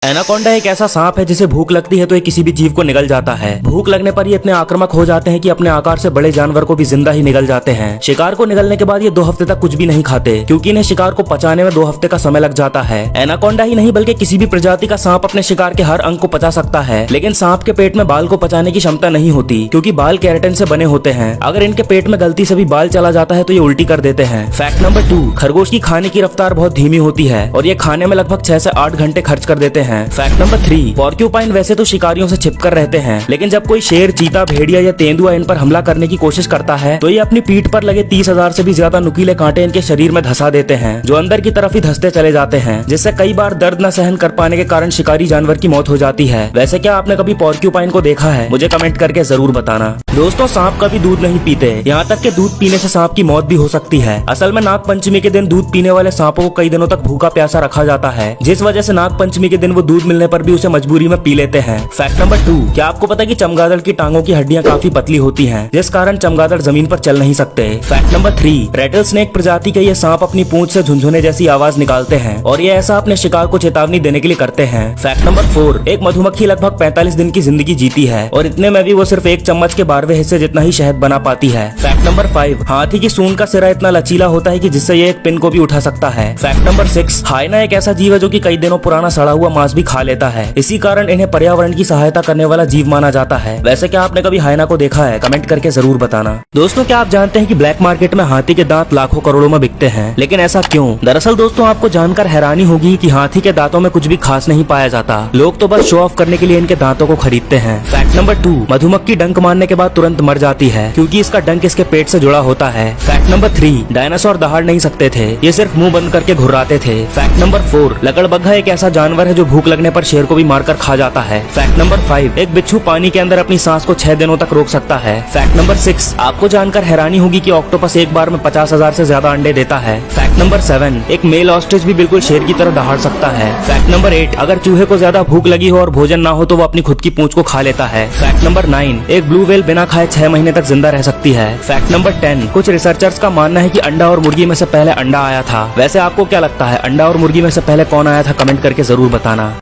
Anaconda एक ऐसा सांप है जिसे भूख लगती है तो ये किसी भी जीव को निगल जाता है। भूख लगने पर ये इतने आक्रामक हो जाते हैं कि अपने आकार से बड़े जानवर को भी जिंदा ही निगल जाते हैं। शिकार को निगलने के बाद ये 2 हफ्ते तक कुछ भी नहीं खाते क्योंकि इन्हें शिकार को पचाने में 2 हफ्ते का समय लग जाता है। एनाकोंडा ही नहीं बल्कि किसी भी प्रजाति का सांप अपने शिकार के हर अंग को पचा सकता है, लेकिन सांप के पेट में बाल को पचाने की क्षमता नहीं होती क्योंकि बाल केराटिन से बने होते हैं। अगर इनके पेट में गलती से भी बाल चला जाता है तो ये उल्टी कर देते हैं। फैक्ट नंबर 2, खरगोश की खाने की रफ्तार बहुत धीमी होती है और ये खाने में लगभग 6 से 8 घंटे खर्च कर देते हैं। फैक्ट नंबर 3, पॉर्क्यूपाइन वैसे तो शिकारियों से छिपकर रहते हैं, लेकिन जब कोई शेर, चीता, भेड़िया या तेंदुआ इन पर हमला करने की कोशिश करता है तो ये अपनी पीठ पर लगे 30,000 से भी ज्यादा नुकीले कांटे इनके शरीर में धंसा देते हैं, जो अंदर की तरफ ही धंसते चले जाते हैं, जिससे कई बार दर्द न सहन कर पाने के कारण शिकारी जानवर की मौत हो जाती है। वैसे क्या आपने कभी पॉर्क्यूपाइन को देखा है? मुझे कमेंट करके जरूर बताना। दोस्तों, सांप कभी दूध नहीं पीते, यहाँ तक कि दूध पीने से सांप की मौत भी हो सकती है। असल में नाग पंचमी के दिन दूध पीने वाले सांपों को कई दिनों तक भूखा प्यासा रखा जाता है, जिस वजह से नाग पंचमी के दिन वो दूध मिलने पर भी उसे मजबूरी में पी लेते हैं। फैक्ट नंबर 2, क्या आपको पता है कि चमगादड़ की टांगों की हड्डियां काफी पतली होती हैं, जिस कारण चमगादड़ जमीन पर चल नहीं सकते। फैक्ट नंबर 3, रेटल स्नेक प्रजाति के ये सांप अपनी पूंछ से झुनझुने जैसी आवाज निकालते हैं और ये ऐसा अपने शिकार को चेतावनी देने के लिए करते हैं। फैक्ट नंबर 4, एक मधुमक्खी लगभग 45 दिन की जिंदगी जीती है और इतने में भी वो सिर्फ 1 चम्मच के 12वें हिस्से जितना ही शहद बना पाती है। फैक्ट नंबर 5, हाथी की सूंड का सिरा इतना लचीला होता है कि जिससे ये एक पिन को भी उठा सकता है। फैक्ट नंबर 6, हाइना एक ऐसा जीव है जो कि कई दिनों पुराना सड़ा हुआ मांस भी खा लेता है, इसी कारण इन्हें पर्यावरण की सहायता करने वाला जीव माना जाता है। वैसे क्या आपने कभी हाइना को देखा है? कमेंट करके जरूर बताना। दोस्तों, क्या आप जानते हैं कि ब्लैक मार्केट में हाथी के दांत लाखों करोड़ों में बिकते हैं, लेकिन ऐसा क्यों? दरअसल दोस्तों, आपको जानकर हैरानी होगी कि हाथी के दांतों में कुछ भी खास नहीं पाया जाता। लोग तो बस शो ऑफ करने के लिए इनके दांतों को खरीदते हैं। फैक्ट नंबर 2, मधुमक्खी डंक मारने के बाद तुरंत मर जाती है क्योंकि इसका डंक इसके पेट से जुड़ा होता है। फैक्ट नंबर 3, डायनासोर दहाड़ नहीं सकते थे, ये सिर्फ मुंह बंद करके घुर्राते थे। फैक्ट नंबर 4, लकड़बग्घा एक ऐसा जानवर है जो भूख लगने पर शेर को भी मारकर खा जाता है। फैक्ट नंबर 5, एक बिच्छू पानी के अंदर अपनी सांस को 6 दिनों तक रोक सकता है। फैक्ट नंबर 6, आपको जानकर हैरानी होगी कि ऑक्टोपस एक बार में 50,000 से ज्यादा अंडे देता है। फैक्ट नंबर 7, एक मेल ऑस्ट्रिच भी बिल्कुल शेर की तरह दहाड़ सकता है। फैक्ट नंबर 8, अगर चूहे को ज्यादा भूख लगी हो और भोजन ना हो तो वो अपनी खुद की पूंछ को खा लेता है। फैक्ट नंबर 9, एक ब्लू व्हेल बिना खाए 6 महीने तक जिंदा रह सकती है। फैक्ट नंबर 10, कुछ रिसर्चर्स का मानना है कि अंडा और मुर्गी में से पहले अंडा आया था। वैसे आपको क्या लगता है, अंडा और मुर्गी में से पहले कौन आया था? कमेंट करके जरूर बताना।